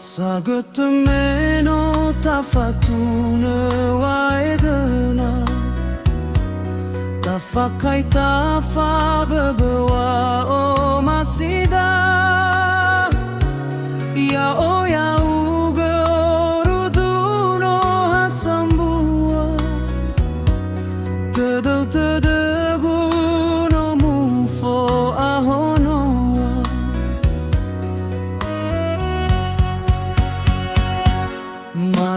Sagötö meno tafatunö waedena Tafakhai faböbö wa o masida Ya o ya uge orudu no hasambua Tödögu no mufo'ahonoa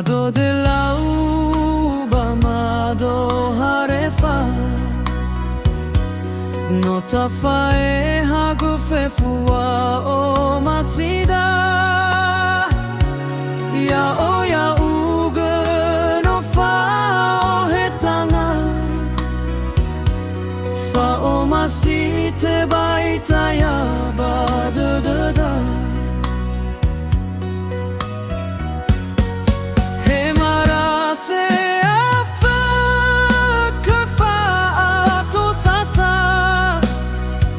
Mado Delau ba Mado Harefa No tafaehagö fefu wa o masida Ya o ya uge no tanga Fa o masi tebai taya dödöda Marase afökhö to sasa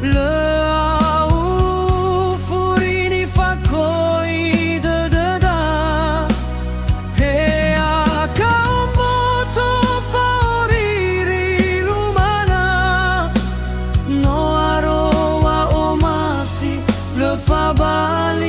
le au furini fakoi dödöda he akamboto faoriri lumana no aroa o masi le fabalita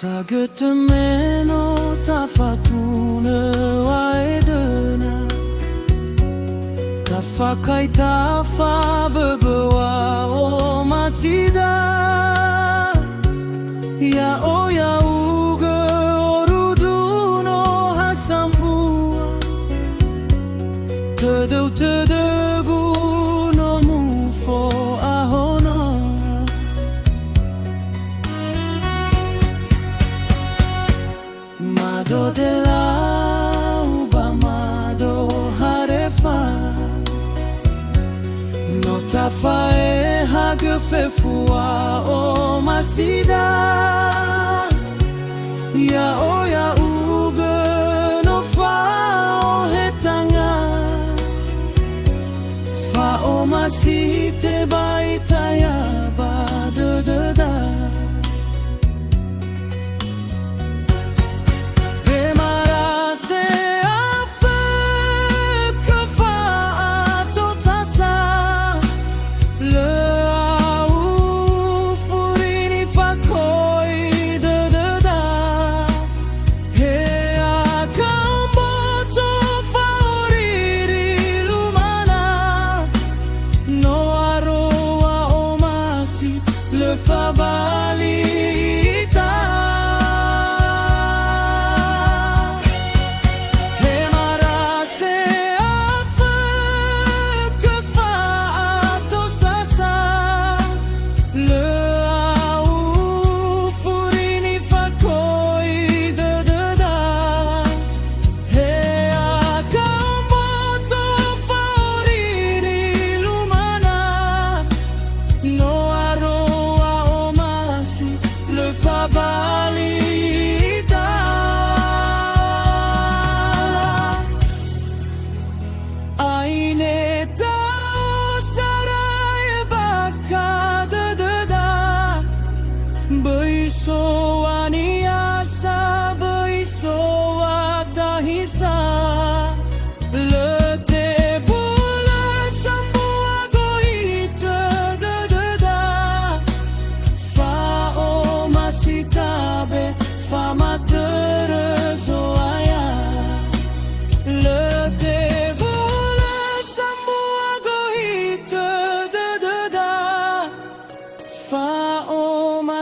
Sagötö meno tafatunö waedena Tafakhai faböbö wa o masida Ya o ya uge orudu no hasambua Tödögu no mufo'ahonoa Mado Delau ba Mado Harefa No tafaehagö fefu wa o masida Ya o ya uge no tanga Fa o masi tebai taya dödöda No aroa o masi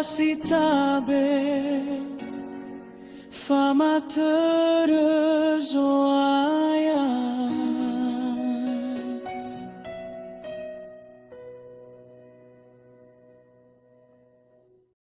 sitabe Fama Tödöu Zo'aya